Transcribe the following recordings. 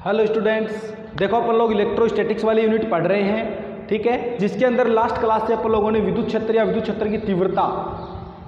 Hello students, देखो अपन लोग electrostatics वाली यूनिट पढ़ रहे हैं, ठीक है, जिसके अंदर लास्ट क्लास से अपन लोगों ने विद्युत क्षेत्र या विद्युत क्षेत्र की तीव्रता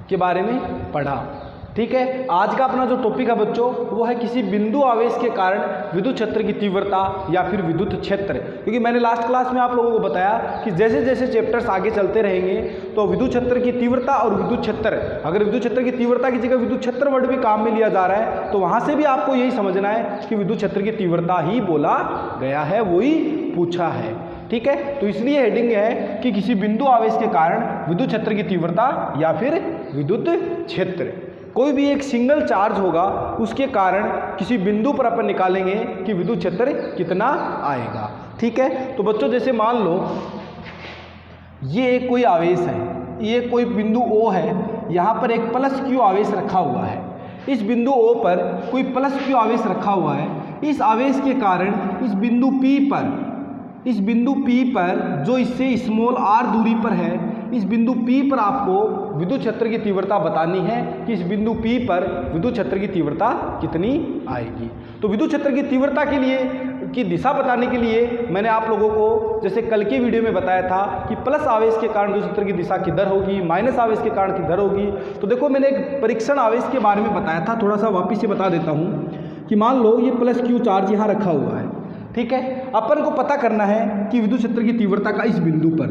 के बारे में पढ़ा। ठीक है, आज का अपना जो टॉपिक है बच्चों वो है किसी बिंदु आवेश के कारण विद्युत क्षेत्र की तीव्रता या फिर विद्युत क्षेत्र। क्योंकि मैंने लास्ट क्लास में आप लोगों को बताया कि जैसे जैसे चैप्टर्स आगे चलते रहेंगे तो विद्युत क्षेत्र की तीव्रता और विद्युत क्षेत्र, अगर विद्युत क्षेत्र की तीव्रता की जगह विद्युत क्षेत्र वर्ड भी काम में लिया जा रहा है तो वहाँ से भी आपको यही समझना है कि विद्युत क्षेत्र की तीव्रता ही बोला गया है, वही पूछा है। ठीक है, तो इसलिए हेडिंग है कि किसी बिंदु आवेश के कारण विद्युत क्षेत्र की तीव्रता या फिर विद्युत क्षेत्र। कोई भी एक सिंगल चार्ज होगा उसके कारण किसी बिंदु पर अपन निकालेंगे कि विद्युत क्षेत्र कितना आएगा। ठीक है, तो बच्चों जैसे मान लो ये एक कोई आवेश है, ये कोई बिंदु O है, यहाँ पर एक प्लस Q आवेश रखा हुआ है। इस बिंदु O पर कोई प्लस Q आवेश रखा हुआ है। इस आवेश के कारण इस बिंदु P पर जो इससे स्मॉल r दूरी पर है, इस बिंदु P पर आपको विद्युत क्षेत्र की तीव्रता बतानी है कि इस बिंदु P पर विद्युत क्षेत्र की तीव्रता कितनी आएगी। तो विद्युत क्षेत्र की तीव्रता के लिए की दिशा बताने के लिए मैंने आप लोगों को जैसे कल के वीडियो में बताया था कि प्लस आवेश के कारण विद्युत क्षेत्र की दिशा किधर होगी, माइनस आवेश के कारण किधर होगी। तो देखो मैंने एक परीक्षण आवेश के बारे में बताया था, थोड़ा सा वापिस से बता देता हूँ कि मान लो ये प्लस Q चार्ज यहाँ रखा हुआ है। ठीक है, अपन को पता करना है कि विद्युत क्षेत्र की तीव्रता का इस बिंदु पर।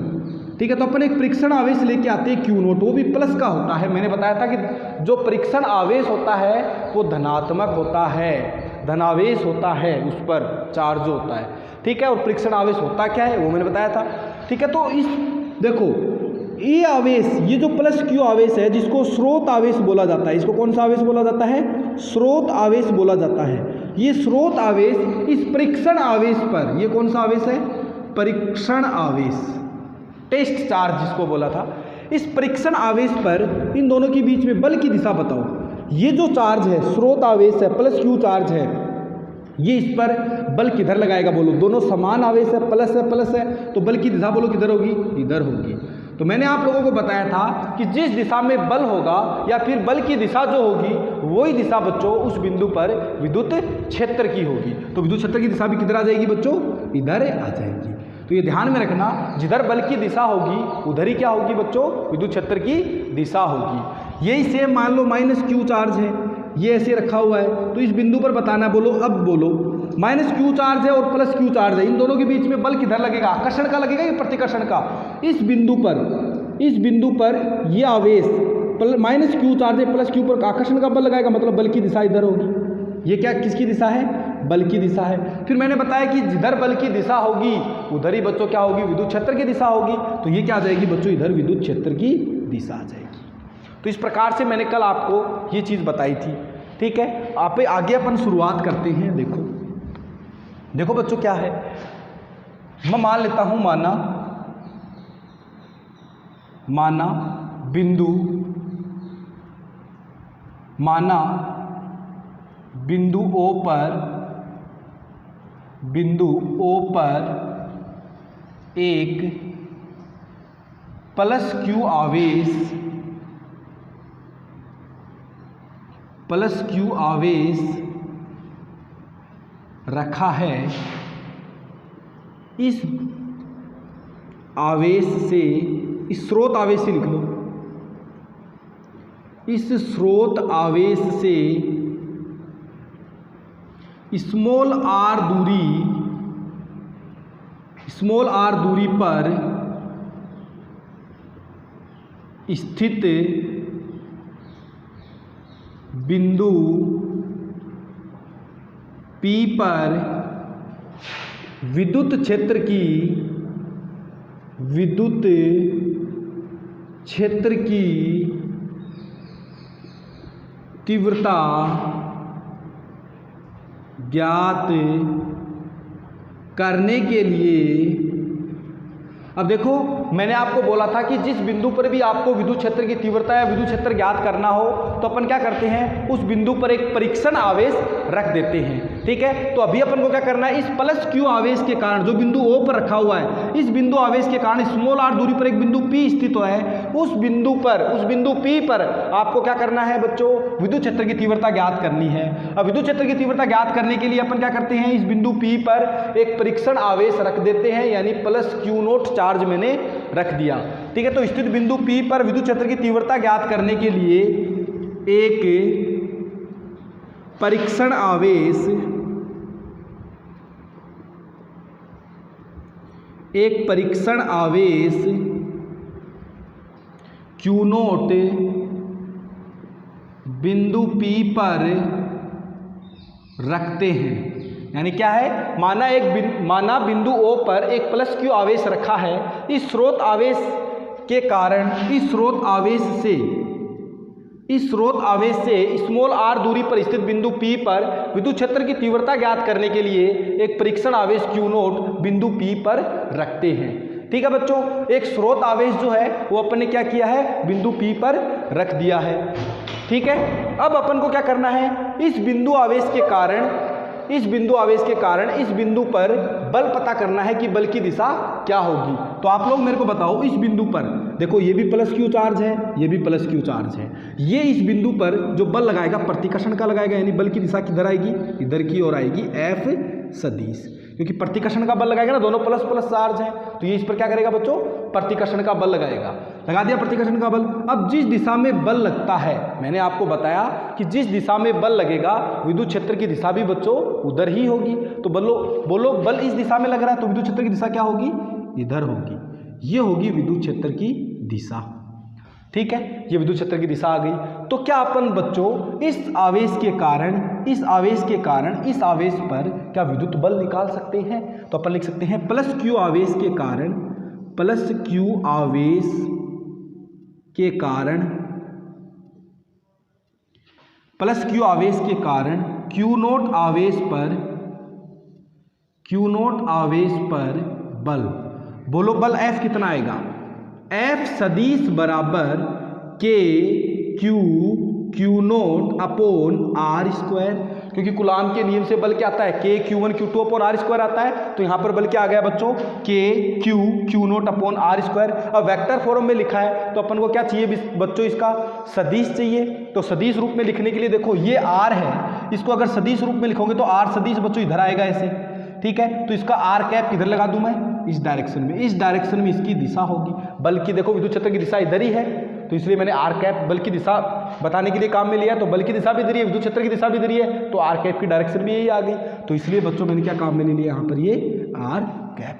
ठीक है, तो अपन एक परीक्षण आवेश लेके आते हैं Q नोट, वो भी प्लस का होता है। मैंने बताया था कि जो परीक्षण आवेश होता है वो धनात्मक होता है, धनावेश होता है, उस पर चार्ज होता है। ठीक है, और परीक्षण आवेश होता क्या है वो मैंने बताया था। ठीक है, तो इस देखो ये आवेश, ये जो प्लस Q आवेश है जिसको स्रोत आवेश बोला जाता है, इसको कौन सा आवेश बोला जाता है? स्रोत आवेश बोला जाता है। ये स्रोत आवेश इस परीक्षण आवेश पर, ये कौन सा आवेश है? परीक्षण आवेश, टेस्ट चार्ज जिसको बोला था। इस परीक्षण आवेश पर इन दोनों के बीच में बल की दिशा बताओ। ये जो चार्ज है स्रोत आवेश है, प्लस Q चार्ज है, ये इस पर बल किधर लगाएगा बोलो? दोनों समान आवेश है, प्लस है, तो बल की दिशा बोलो किधर होगी? इधर होगी। तो मैंने आप लोगों को बताया था कि जिस दिशा में बल होगा या फिर बल की दिशा जो होगी वही दिशा बच्चों उस बिंदु पर विद्युत क्षेत्र की होगी। तो विद्युत क्षेत्र की दिशा भी किधर आ जाएगी बच्चों? इधर आ जाएगी। तो ये ध्यान में रखना, जिधर बल की दिशा होगी उधर ही क्या होगी बच्चों? विद्युत क्षेत्र की दिशा होगी। यही सेम मान लो माइनस Q चार्ज है, ये ऐसे रखा हुआ है, तो इस बिंदु पर बताना, बोलो अब बोलो। माइनस Q चार्ज है और प्लस Q चार्ज है, इन दोनों के बीच में बल किधर लगेगा? आकर्षण का लगेगा या प्रतिकर्षण का? इस बिंदु पर ये आवेश माइनस Q चार्ज है, प्लस Q पर आकर्षण का बल लगाएगा, मतलब बल की दिशा इधर होगी। ये क्या किसकी दिशा है? बल की दिशा है। फिर मैंने बताया कि जिधर बल की दिशा होगी उधर ही बच्चों क्या होगी? विद्युत क्षेत्र की दिशा होगी। तो ये क्या आ जाएगी बच्चों? इधर विद्युत क्षेत्र की दिशा आ जाएगी। तो इस प्रकार से मैंने कल आपको ये चीज़ बताई थी। ठीक है, आप आगे अपन शुरुआत करते हैं। देखो बच्चों क्या है, मैं मान लेता हूँ, माना बिंदु O पर एक प्लस Q आवेश रखा है। इस आवेश से, इस स्रोत आवेश से लिख लो, इस स्रोत आवेश से स्मॉल r दूरी पर स्थित बिंदु P पर विद्युत क्षेत्र की तीव्रता ज्ञात करने के लिए, अब देखो मैंने आपको बोला था कि जिस बिंदु पर भी आपको विद्युत क्षेत्र की तीव्रता या विद्युत क्षेत्र ज्ञात करना हो तो अपन क्या करते हैं, उस बिंदु पर एक परीक्षण आवेश रख देते हैं। ठीक है, तो अभी अपन को क्या करना है, इस प्लस क्यू आवेश के कारण जो बिंदु O पर रखा हुआ है, इस बिंदु आवेश के कारण स्मॉल r दूरी पर एक बिंदु P स्थित है, उस बिंदु P पर आपको क्या करना है बच्चों, विद्युत क्षेत्र की तीव्रता ज्ञात करनी है। अब विद्युत क्षेत्र की तीव्रता ज्ञात करने के लिए अपन क्या करते हैं, इस बिंदु P पर एक परीक्षण आवेश रख देते हैं, यानी प्लस Q0 चार्ज मैंने रख दिया। ठीक है, तो स्थित बिंदु P पर विद्युत क्षेत्र की तीव्रता ज्ञात करने के लिए एक परीक्षण आवेश Q0 बिंदु P पर रखते हैं। यानी क्या है, माना बिंदु O पर एक प्लस Q आवेश रखा है, इस स्रोत आवेश के कारण इस स्रोत आवेश से स्मॉल r दूरी पर स्थित बिंदु P पर विद्युत क्षेत्र की तीव्रता ज्ञात करने के लिए एक परीक्षण आवेश Q0 बिंदु P पर रखते हैं। ठीक है बच्चों, एक स्रोत आवेश जो है वो अपन ने क्या किया है, बिंदु P पर रख दिया है। ठीक है, अब अपन को क्या करना है, इस बिंदु आवेश के कारण इस बिंदु पर बल पता करना है कि बल की दिशा क्या होगी। तो आप लोग मेरे को बताओ, इस बिंदु पर देखो ये भी प्लस क्यू चार्ज है, ये भी प्लस क्यू चार्ज है, ये इस बिंदु पर जो बल लगाएगा प्रतिकर्षण का लगाएगा, यानी बल की दिशा किधर आएगी, इधर की ओर आएगी, F सदिश, क्योंकि प्रतिकर्षण का बल लगाएगा ना, दोनों प्लस प्लस चार्ज है, तो ये इस पर क्या करेगा बच्चों, प्रतिकर्षण का बल लगाएगा। लगा दिया प्रतिकर्षण का बल। अब जिस दिशा में बल लगता है, मैंने आपको बताया कि जिस दिशा में बल लगेगा विद्युत क्षेत्र की दिशा भी बच्चों उधर ही होगी। तो बोलो बल इस दिशा में लग रहा है तो विद्युत क्षेत्र की दिशा क्या होगी, इधर होगी। ये होगी विद्युत क्षेत्र की दिशा। ठीक है, ये विद्युत क्षेत्र की दिशा आ गई। तो क्या अपन बच्चों इस आवेश के कारण इस आवेश पर क्या विद्युत बल निकाल सकते हैं? तो अपन लिख सकते हैं प्लस क्यू आवेश के कारण Q0 आवेश पर बल। बोलो बल F कितना आएगा, F सदिश बराबर Q0 अपॉन R स्क्वायर, क्योंकि कूलाम के नियम से बल क्या आता है, Q1 Q2 upon R square आता है। तो यहाँ पर बल क्या आ गया बच्चों, Q0 अपॉन R स्क्वायर। अब वेक्टर फॉर्म में लिखा है तो अपन को क्या चाहिए बच्चों, इसका सदिश चाहिए। तो सदिश रूप में लिखने के लिए देखो ये R है, इसको अगर सदिश रूप में लिखोगे तो R सदिश बच्चों इधर आएगा ऐसे। ठीक है, तो इसका R कैप किधर लगा दूं मैं, इस डायरेक्शन में इसकी दिशा होगी। बल की देखो विद्युत क्षेत्र की दिशा इधर ही है, तो इसलिए मैंने R कैप बल की दिशा बताने के लिए काम में लिया। तो बल की दिशा भी इधर ही है, विद्युत क्षेत्र की दिशा भी इधर ही है, तो R कैप की डायरेक्शन भी यही आ गई। तो इसलिए बच्चों मैंने क्या काम में ले लिया यहाँ पर, ये R कैप।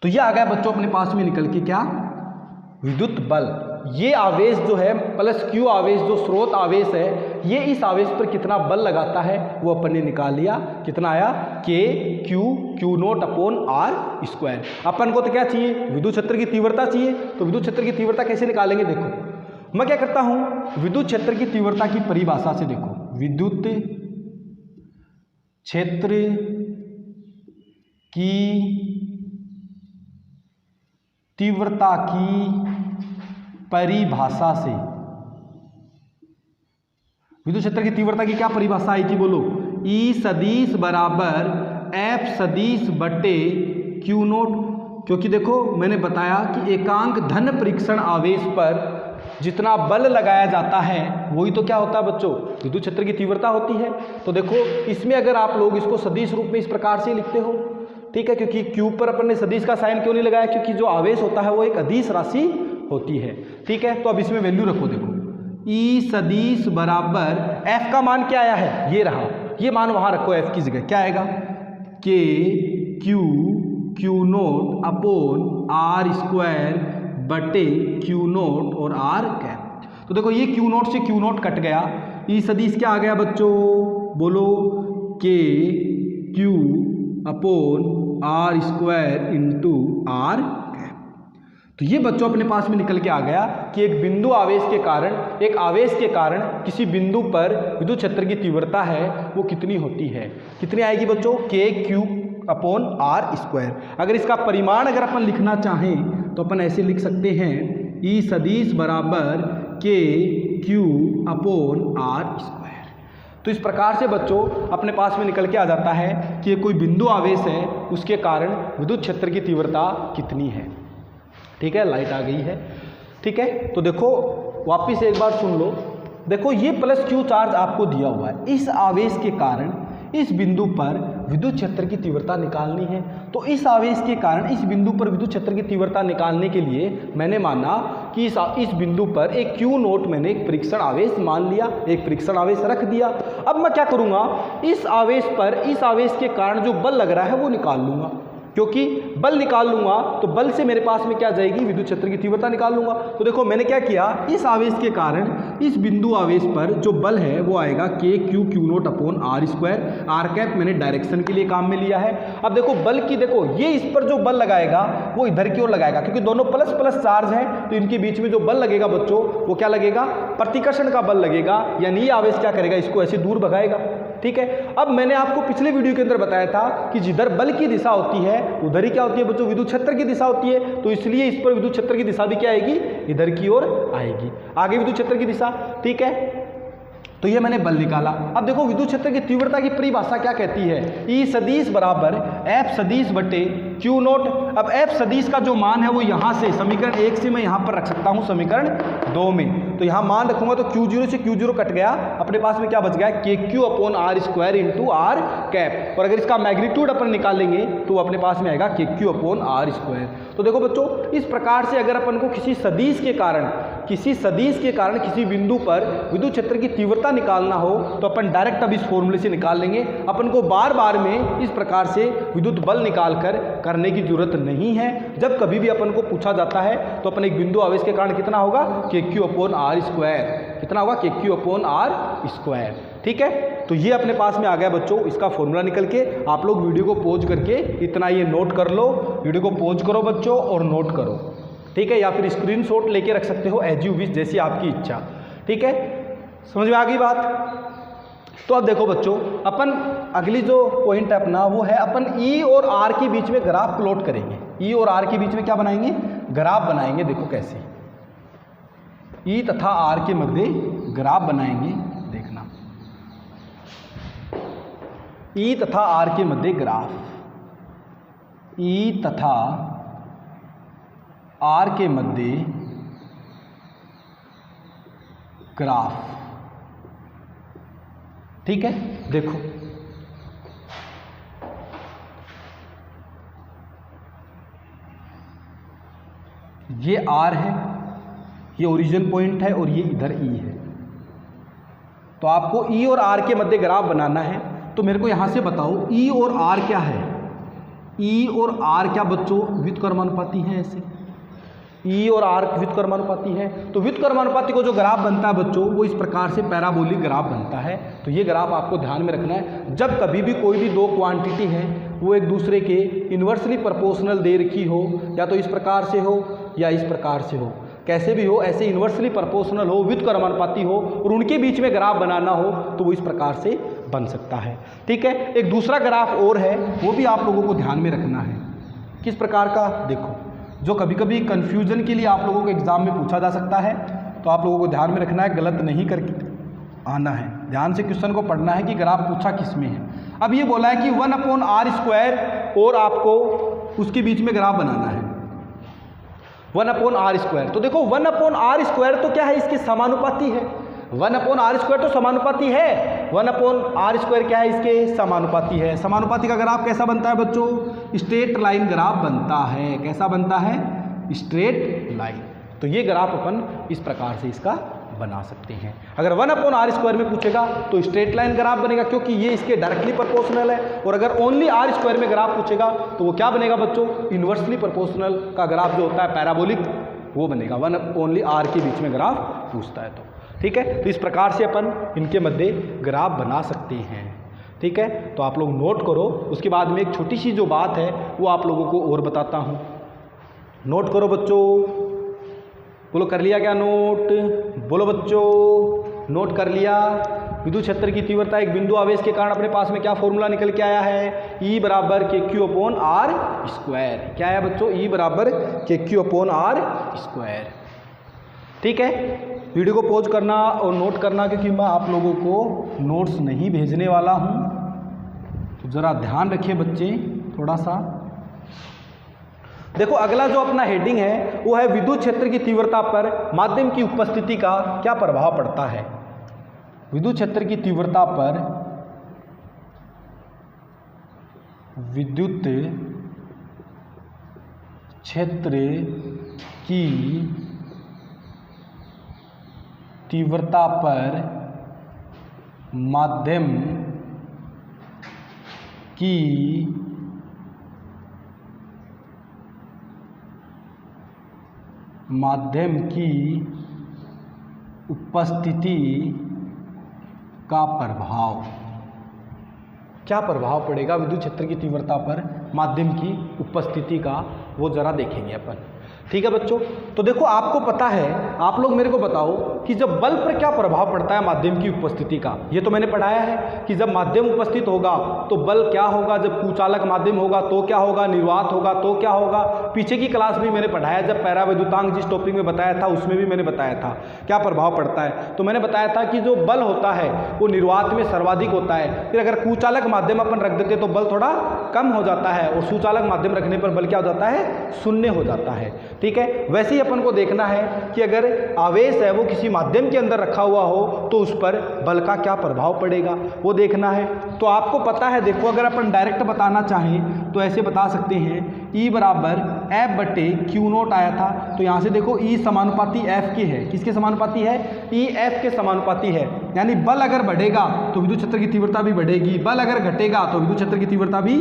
तो ये आ गया बच्चों अपने पास में निकल के क्या, विद्युत बल। ये आवेश जो है प्लस क्यू आवेश जो स्रोत आवेश है, ये इस आवेश पर कितना बल लगाता है वो अपन ने निकाल लिया। कितना आया, Q0 अपॉन R स्क्वायर। अपन को तो क्या चाहिए, विद्युत क्षेत्र की तीव्रता चाहिए। तो विद्युत क्षेत्र की तीव्रता कैसे निकालेंगे, देखो मैं क्या करता हूं, विद्युत क्षेत्र की तीव्रता की परिभाषा से देखो, विद्युत क्षेत्र की तीव्रता की परिभाषा से, विद्युत क्षेत्र की तीव्रता की क्या परिभाषा आई थी, बोलो, E सदिश बराबर F सदिश बटे Q0। क्योंकि देखो मैंने बताया कि एकांक धन परीक्षण आवेश पर जितना बल लगाया जाता है वही तो क्या होता है बच्चों, विद्युत क्षेत्र की तीव्रता होती है। तो देखो इसमें अगर आप लोग इसको सदिश रूप में इस प्रकार से लिखते हो, ठीक है, क्योंकि Q पर अपन ने सदिश का साइन क्यों नहीं लगाया, क्योंकि जो आवेश होता है वो एक अदिश राशि होती है। ठीक है, तो अब इसमें वैल्यू रखो, देखो E सदिश बराबर F का मान क्या आया है, ये रहा, ये मान वहां रखो F की जगह, क्या आएगा, Q0 अपॉन R स्क्वायर बटे Q0 और R कैप। तो देखो ये Q0 से Q0 कट गया, E सदिश क्या आ गया बच्चों, बोलो Q upon R square into R cap. तो ये बच्चों अपने पास में निकल के आ गया कि एक बिंदु आवेश के कारण, एक आवेश के कारण किसी बिंदु पर विद्युत क्षेत्र की तीव्रता है वो कितनी होती है, कितनी आएगी बच्चों, Q अपॉन R स्क्वायर। अगर इसका परिमाण अगर अपन लिखना चाहें तो तो अपन ऐसे लिख सकते हैं ई सदिश बराबर के क्यू अपॉन आर स्क्वायर। तो इस प्रकार से बच्चों अपने पास में निकल के आ जाता है कि कोई बिंदु आवेश है, उसके कारण विद्युत क्षेत्र की तीव्रता कितनी है। ठीक है, लाइट आ गई है। ठीक है, तो देखो वापिस एक बार सुन लो। देखो ये प्लस क्यू चार्ज आपको दिया हुआ है, इस आवेश के कारण इस बिंदु पर विद्युत क्षेत्र की तीव्रता निकालनी है। तो इस आवेश के कारण इस बिंदु पर विद्युत क्षेत्र की तीव्रता निकालने के लिए मैंने माना कि इस बिंदु पर एक क्यू नोट मैंने एक परीक्षण आवेश मान लिया, एक परीक्षण आवेश रख दिया। अब मैं क्या करूँगा, इस आवेश के कारण जो बल लग रहा है वो निकाल लूँगा, क्योंकि बल निकाल लूंगा तो बल से मेरे पास में क्या जाएगी, विद्युत क्षेत्र की तीव्रता निकाल लूंगा। तो देखो मैंने क्या किया, इस आवेश के कारण इस बिंदु आवेश पर जो बल है वो आएगा k q q naught upon r square. R cap मैंने डायरेक्शन के लिए काम में लिया है। अब देखो बल की, देखो ये इस पर जो बल लगाएगा वो इधर की ओर लगाएगा, क्योंकि दोनों प्लस प्लस चार्ज है, तो इनके बीच में जो बल लगेगा बच्चों वो क्या लगेगा, प्रतिकर्षण का बल लगेगा, यानी ये आवेश क्या करेगा, इसको ऐसे दूर भगाएगा। ठीक है, अब मैंने आपको पिछले वीडियो के अंदर बताया था कि जिधर बल की दिशा होती है उधर ही क्या होती है बच्चों, विद्युत क्षेत्र की दिशा होती है। तो इसलिए इस पर विद्युत क्षेत्र की दिशा भी क्या आएगी, इधर की ओर आएगी, आगे विद्युत क्षेत्र की दिशा। ठीक है, तो ये मैंने बल निकाला। अब देखो विद्युत क्षेत्र की तीव्रता की परिभाषा क्या कहती है, ई सदिश बराबर एफ सदिश बटे क्यू नोट। अब एफ सदिश का जो मान है वो यहाँ से समीकरण 1 से मैं यहाँ पर रख सकता हूँ समीकरण 2 में। तो यहाँ मान रखूंगा तो Q0 से Q0 कट गया, अपने पास में क्या बच गया, k q upon r square into r cap. और अगर इसका मैग्नीट्यूड अपन निकालेंगे तो अपने पास में आएगा k q upon r square. तो देखो बच्चों इस प्रकार से अगर अपन को किसी सदिश के कारण किसी बिंदु पर विद्युत क्षेत्र की तीव्रता निकालना हो तो अपन डायरेक्ट अब इस फॉर्मूले से निकाल लेंगे। अपन को बार बार में इस प्रकार से विद्युत बल निकाल कर करने की जरूरत नहीं है। जब कभी भी अपन को पूछा जाता है तो अपन एक बिंदु आवेश के कारण कितना होगा, के क्यू अपॉन आर स्क्वायर, कितना होगा, के क्यू अपॉन आर स्क्वायर। ठीक है, तो ये अपने पास में आ गया बच्चों इसका फॉर्मूला निकल के। आप लोग वीडियो को पॉज करके इतना ये नोट कर लो, वीडियो को पॉज करो बच्चों और नोट करो। ठीक है, या फिर स्क्रीनशॉट लेके रख सकते हो एज यू विश, जैसी आपकी इच्छा। ठीक है, समझ में आ गई बात। तो अब देखो बच्चों अपन अगली जो पॉइंट है अपना वो है अपन ई और आर के बीच में ग्राफ प्लॉट करेंगे। ई और आर के बीच में क्या बनाएंगे, ग्राफ बनाएंगे। देखो कैसे, ई तथा आर के मध्य ग्राफ बनाएंगे, देखना ई तथा आर के मध्य ग्राफ, ई तथा आर के मध्य ग्राफ। ठीक है, देखो ये आर है, ये ओरिजिन पॉइंट है और ये इधर ई है। तो आपको ई और आर के मध्य ग्राफ बनाना है। तो मेरे को यहां से बताओ ई और आर क्या है। ई और आर क्या बच्चों, व्युत्क्रमानुपाती है। ऐसे ई और आर व्युत्क्रमानुपाती है। तो व्युत्क्रमानुपाती को जो ग्राफ बनता है बच्चों वो इस प्रकार से पैराबोलिक ग्राफ बनता है। तो ये ग्राफ आपको ध्यान में रखना है। जब कभी भी कोई भी दो क्वांटिटी है वो एक दूसरे के इन्वर्सली प्रोपोर्शनल दे रखी हो, या तो इस प्रकार से हो या इस प्रकार से हो, कैसे भी हो, ऐसे इन्वर्सली प्रोपोर्शनल हो, व्युत्क्रमानुपाती हो और उनके बीच में ग्राफ बनाना हो तो वो इस प्रकार से बन सकता है। ठीक है, एक दूसरा ग्राफ और है वो भी आप लोगों को ध्यान में रखना है। किस प्रकार का, देखो जो कभी कभी कन्फ्यूजन के लिए आप लोगों को एग्जाम में पूछा जा सकता है, तो आप लोगों को ध्यान में रखना है, गलत नहीं करके आना है। ध्यान से क्वेश्चन को पढ़ना है कि ग्राफ पूछा किस में है। अब ये बोला है कि 1 अपॉन आर स्क्वायर और आपको उसके बीच में ग्राफ बनाना है 1 अपॉन आर स्क्वायर। तो देखो 1 अपॉन आर स्क्वायर तो क्या है, इसके समानुपाती है। 1 अपॉन आर स्क्वायर तो समानुपाती है, 1 अपॉन आर स्क्वायर क्या है, इसके समानुपाती है। समानुपाती का ग्राफ कैसा बनता है बच्चों, स्ट्रेट लाइन ग्राफ बनता है। कैसा बनता है, स्ट्रेट लाइन। तो ये ग्राफ अपन इस प्रकार से इसका बना सकते हैं। अगर 1 अपॉन आर स्क्वायर में पूछेगा तो स्ट्रेट लाइन ग्राफ बनेगा, क्योंकि ये इसके डायरेक्टली प्रोपोर्शनल है। और अगर ओनली आर स्क्वायर में ग्राफ पूछेगा तो वो क्या बनेगा बच्चों, इन्वर्सली प्रोपोर्शनल का ग्राफ जो होता है पैराबोलिक वो बनेगा। 1 ओनली आर के बीच में ग्राफ पूछता है तो ठीक है। तो इस प्रकार से अपन इनके मध्य ग्राफ बना सकते हैं। ठीक है, तो आप लोग नोट करो। उसके बाद में एक छोटी सी जो बात है वो आप लोगों को और बताता हूँ। नोट करो बच्चों, बोलो कर लिया क्या नोट, बोलो बच्चों नोट कर लिया। विद्युत क्षेत्र की तीव्रता एक बिंदु आवेश के कारण अपने पास में क्या फॉर्मूला निकल के आया है, E बराबर KQ/R²। क्या है बच्चों, E बराबर KQ/R²। ठीक है, वीडियो को पॉज करना और नोट करना, क्योंकि मैं आप लोगों को नोट्स नहीं भेजने वाला हूँ, तो ज़रा ध्यान रखिए बच्चे थोड़ा सा। देखो अगला जो अपना हेडिंग है वो है विद्युत क्षेत्र की तीव्रता पर माध्यम की उपस्थिति का क्या प्रभाव पड़ता है। विद्युत क्षेत्र की तीव्रता पर विद्युत क्षेत्र की तीव्रता पर माध्यम की उपस्थिति का प्रभाव, क्या प्रभाव पड़ेगा विद्युत क्षेत्र की तीव्रता पर माध्यम की उपस्थिति का, वो ज़रा देखेंगे अपन। ठीक है बच्चों, तो देखो आपको पता है, आप लोग मेरे को बताओ कि जब बल पर क्या प्रभाव पड़ता है माध्यम की उपस्थिति का। ये तो मैंने पढ़ाया है कि जब माध्यम उपस्थित होगा तो बल क्या होगा, जब कुचालक माध्यम होगा तो क्या होगा, निर्वात होगा तो क्या होगा। पीछे की क्लास में मैंने पढ़ाया, जब पैराविद्युतांक जिस टॉपिक में बताया था उसमें भी मैंने बताया था क्या प्रभाव पड़ता है। तो मैंने बताया था कि जो बल होता है वो निर्वात में सर्वाधिक होता है, फिर अगर कुचालक माध्यम अपन रख देते तो बल थोड़ा कम हो जाता है, और सुचालक माध्यम रखने पर बल क्या हो जाता है, शून्य हो जाता है। ठीक है, वैसे ही अपन को देखना है कि अगर आवेश है वो किसी माध्यम के अंदर रखा हुआ हो तो उस पर बल का क्या प्रभाव पड़ेगा, वो देखना है। तो आपको पता है, देखो अगर अपन डायरेक्ट बताना चाहें तो ऐसे बता सकते हैं, E बराबर F/Q0 आया था, तो यहाँ से देखो E समानुपाती F के है, किसके समानुपाती है, E F के समानुपाती है। यानी बल अगर बढ़ेगा तो विद्युत क्षेत्र की तीव्रता भी बढ़ेगी, बल अगर घटेगा तो विद्युत क्षेत्र की तीव्रता भी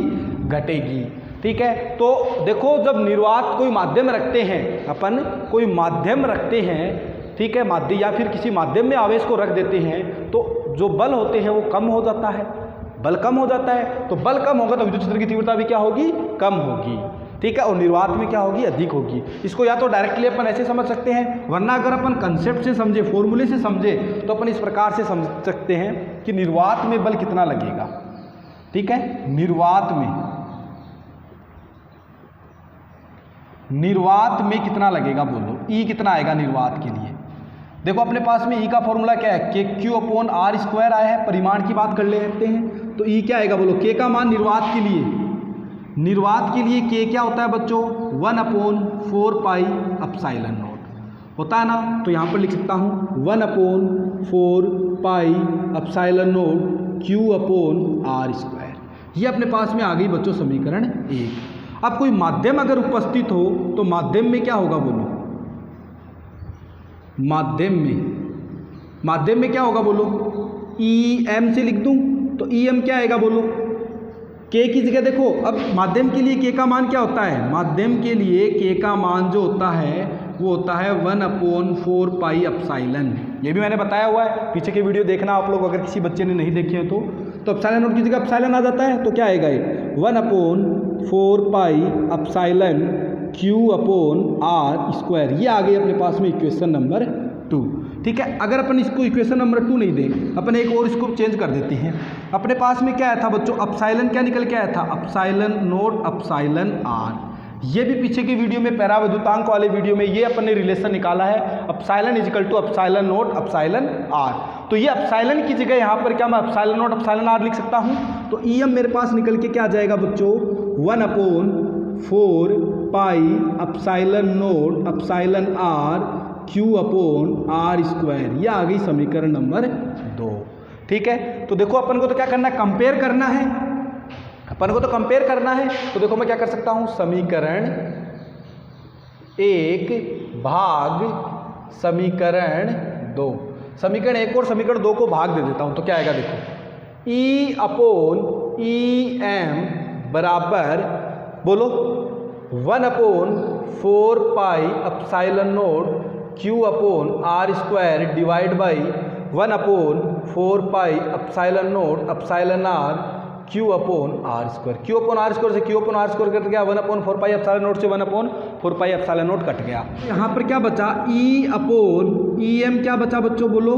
घटेगी। ठीक है, तो देखो जब निर्वात कोई माध्यम रखते हैं, अपन कोई माध्यम रखते हैं, ठीक है, माध्यम या फिर किसी माध्यम में आवेश को रख देते हैं, तो जो बल होते हैं वो कम हो जाता है, बल कम हो जाता है। तो बल कम होगा तो विद्युत क्षेत्र की तीव्रता भी क्या होगी, कम होगी। ठीक है, और निर्वात में क्या होगी, अधिक होगी। इसको या तो डायरेक्टली अपन ऐसे समझ सकते हैं, वरना अगर अपन कंसेप्ट से समझे, फॉर्मूले से समझे, तो अपन इस प्रकार से समझ सकते हैं कि निर्वात में बल कितना लगेगा। ठीक है, निर्वात में कितना लगेगा, बोलो E कितना आएगा निर्वात के लिए। देखो अपने पास में E का फॉर्मूला क्या है, KQ/R² आया है, परिमाण की बात कर लेते हैं, तो E क्या आएगा बोलो, K का मान निर्वात के लिए K क्या होता है बच्चों, 1/4πε0 होता है ना। तो यहाँ पर लिख सकता हूँ 1/4πε0 Q/R²। ये अपने पास में आ गई बच्चों समीकरण 1। अब कोई माध्यम अगर उपस्थित हो तो माध्यम में क्या होगा बोलो, माध्यम में क्या होगा बोलो, EM से लिख दूं तो EM क्या आएगा बोलो, K की जगह देखो, अब माध्यम के लिए K का मान क्या होता है, माध्यम के लिए K का मान जो होता है वो होता है 1/4πε। ये भी मैंने बताया हुआ है, पीछे के वीडियो देखना आप लोग, अगर किसी बच्चे ने नहीं देखे हैं तो एप्सिलॉन नोट की जगह एप्सिलॉन आ जाता है, तो क्या आएगा ये 1/4πε Q/R²। ये आ गई अपने पास में इक्वेशन नंबर 2। ठीक है, अगर अपन इसको इक्वेशन नंबर 2 नहीं दें, अपन एक और इसको चेंज कर देते हैं। अपने पास में क्या आया था बच्चों, एप्सिलॉन क्या निकल के आया था, εr। ये भी पीछे की वीडियो में पैराविद्युतांक वाले वीडियो में ये अपन ने रिलेशन निकाला है, εr तो ये एप्सिलॉन की जगह यहाँ पर क्या मैं εr लिख सकता हूँ। तो EM मेरे पास निकल के क्या आ जाएगा बच्चों, 1/4πε0 Q/R²। ये आ गई समीकरण नंबर 2। ठीक है, तो देखो अपन को तो क्या करना है, कंपेयर करना है, अपन को तो कंपेयर करना है। तो देखो मैं क्या कर सकता हूँ, समीकरण 1 भाग समीकरण 2, समीकरण 1 और समीकरण 2 को भाग दे देता हूँ, तो क्या आएगा देखो, E/EM बराबर बोलो 1/4πε0 Q/R² divide by 1/4πε0 Q/R²। Q/R² से Q/R² कट गया, 1/4πε0 से 1/4πε0 कट गया। यहाँ पर क्या बचा, E/EM क्या बचा बच्चों बोलो,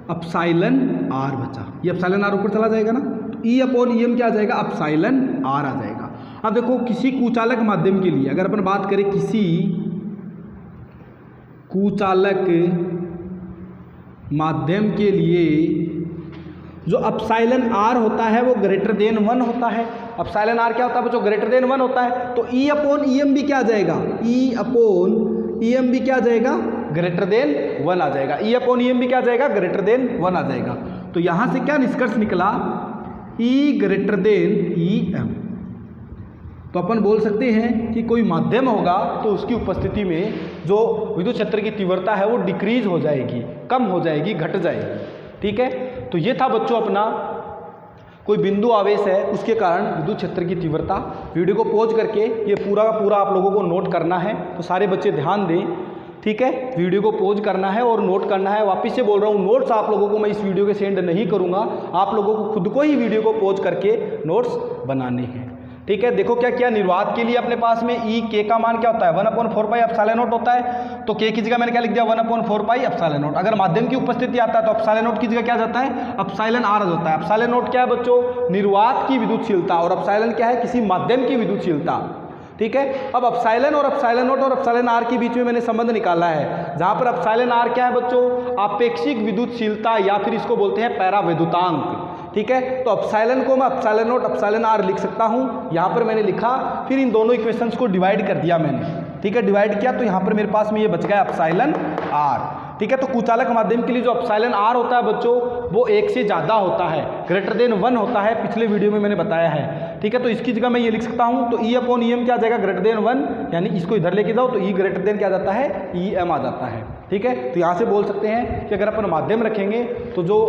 अपसाइलन आर बचा। ये अपसाइलन आर ऊपर चला जाएगा ना, तो ई अपॉन ई एम क्या आ जाएगा, अपसाइलन आर आ जाएगा। अब देखो किसी कुचालक माध्यम के लिए अगर अपन बात करें, किसी कुचालक माध्यम के लिए जो अपसाइलन आर होता है वो ग्रेटर देन 1 होता है। अपसाइलन आर क्या होता है बच्चों, ग्रेटर देन 1 होता है। तो ई अपॉन ई एम भी क्या आ जाएगा, ई अपॉन ई एम भी क्या आ जाएगा, ग्रेटर देन 1 आ जाएगा। ई अपॉन ई एम भी क्या आ जाएगा, ग्रेटर देन 1 आ जाएगा। तो यहाँ से क्या निष्कर्ष निकला, ई ग्रेटर देन ई एम। तो अपन बोल सकते हैं कि कोई माध्यम होगा तो उसकी उपस्थिति में जो विद्युत क्षेत्र की तीव्रता है वो डिक्रीज हो जाएगी, कम हो जाएगी, घट जाएगी। ठीक है, तो ये था बच्चों अपना कोई बिंदु आवेश है उसके कारण विद्युत क्षेत्र की तीव्रता। वीडियो को पॉज करके ये पूरा का पूरा आप लोगों को नोट करना है, तो सारे बच्चे ध्यान दें। ठीक है, वीडियो को पॉज करना है और नोट करना है। वापस से बोल रहा हूँ, नोट्स आप लोगों को मैं इस वीडियो के सेंड नहीं करूँगा, आप लोगों को खुद को ही वीडियो को पॉज करके नोट्स बनाने हैं। ठीक है, देखो क्या क्या निर्वात के लिए अपने पास में ई के का मान क्या होता है, 1/4 पाई एप्सिलॉन नॉट होता है। तो के की जगह मैंने क्या लिख दिया, 1/4 पाई एप्सिलॉन नॉट। अगर माध्यम की उपस्थिति आता है तो एप्सिलॉन नॉट की जगह क्या जाता है, एप्सिलॉन आर होता है। एप्सिलॉन नॉट क्या है बच्चों, निर्वात की विद्युतशीलता, और एप्सिलॉन क्या है, किसी माध्यम की विद्युतशीलता। ठीक है, अब एप्सिलॉन और एप्सिलॉन नॉट और एप्सिलॉन आर के बीच में मैंने संबंध निकाला है, जहां पर एप्सिलॉन आर क्या है बच्चों, आपेक्षिक विद्युतशीलता या फिर इसको बोलते हैं पैराविद्युतांक। ठीक है, तो एप्सिलॉन को मैं एप्सिलॉन नॉट एप्सिलॉन आर लिख सकता हूं। यहां पर मैंने लिखा, फिर इन दोनों इक्वेशंस को डिवाइड कर दिया मैंने। ठीक है, डिवाइड किया तो यहां पर मेरे पास में ये बच गया एप्सिलॉन आर। ठीक है, तो कुचालक माध्यम के लिए जो एप्सिलॉन आर होता है बच्चों वो 1 से ज़्यादा होता है, ग्रेटर देन 1 होता है, पिछले वीडियो में मैंने बताया है। ठीक है, तो इसकी जगह मैं ये लिख सकता हूँ, तो ई अपॉन ई एम क्या आ जाएगा, ग्रेटर देन 1, यानी इसको इधर लेके जाओ तो ई ग्रेटर देन क्या आ जाता है, ई एम आ जाता है। ठीक है, तो यहाँ से बोल सकते हैं कि अगर अपन माध्यम रखेंगे तो जो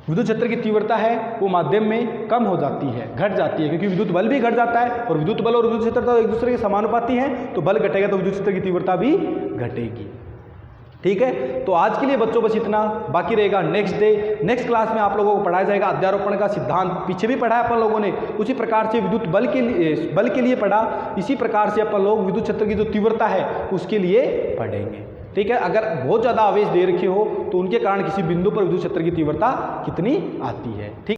विद्युत क्षेत्र की तीव्रता है वो माध्यम में कम हो जाती है, घट जाती है, क्योंकि विद्युत बल भी घट जाता है, और विद्युत बल और विद्युत क्षेत्र तो एक दूसरे के समानुपाती हैं, तो बल घटेगा तो विद्युत क्षेत्र की तीव्रता भी घटेगी। ठीक है, तो आज के लिए बच्चों बस इतना, बाकी रहेगा नेक्स्ट डे। नेक्स्ट क्लास में आप लोगों को पढ़ाया जाएगा अध्यारोपण का सिद्धांत। पीछे भी पढ़ा है अपन लोगों ने, उसी प्रकार से विद्युत बल के लिए पढ़ा, इसी प्रकार से अपन लोग विद्युत क्षेत्र की जो तीव्रता है उसके लिए पढ़ेंगे। ठीक है, अगर बहुत ज़्यादा आवेश दे रखे हो तो उनके कारण किसी बिंदु पर विद्युत क्षेत्र की तीव्रता कितनी आती है। ठीक।